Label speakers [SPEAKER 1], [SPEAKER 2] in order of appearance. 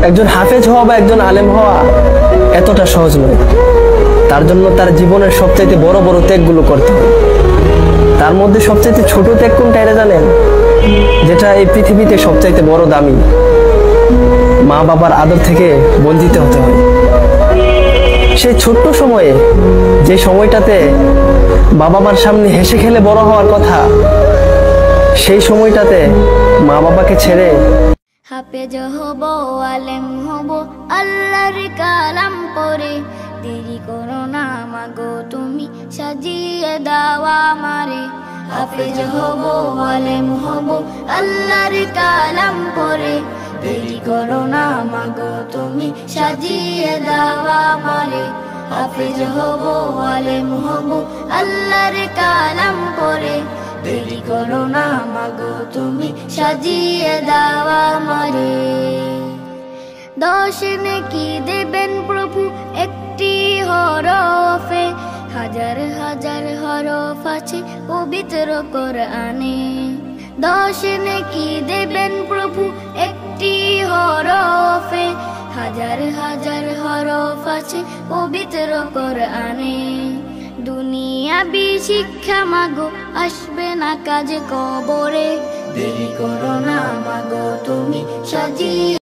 [SPEAKER 1] একজন হাফেজ হওয়া বা একজন আলেম হওয়া এতটা সহজ নয়। তার জন্য তার জীবনের সবচাইতে বড় বড় ত্যাগগুলো করতে হবে। তার মধ্যে সবচাইতে ছোট ত্যাগ কোনটা এটা জানেন? যেটা এই পৃথিবীতে সবচাইতে বড় দামি, মা বাবার আদর থেকে বঞ্চিত হতে হয়। সেই ছোট্ট সময়ে, যে সময়টাতে বাবা মার সামনে হেসে খেলে বড় হওয়ার কথা, সেই সময়টাতে মা বাবাকে ছেড়ে
[SPEAKER 2] হাফেজ হব, আলেম হব, আল্লাহর কালাম পড়ে, দেরি করো না মাগো তুমি সাজিয়ে দাও আমারে। হাফেজ হব, আলেম হব, আল্লাহর কালাম পড়ে, দেরি করো না মাগো তুমি সাজিয়ে দাও আমারে। হাফেজ হব, আলেম হব, আল্লাহর কালাম পড়ে, দেরি করো না মাগো তুমি সাজিয়ে দাও আমারে। 10 নেকি দেবেন প্রভু একটি হরফে, হাজার হাজার হরফ আছে পবিত্র কোরআনে। 10 নেকি দেবেন প্রভু একটি হরফে, হাজার হাজার হরফ আছে পবিত্র কোরআনে। দুনিয়াবি শিক্ষা মাগো আসবে না কাজে কবরে, দেরি করো না মাগো তুমি সাজিয়ে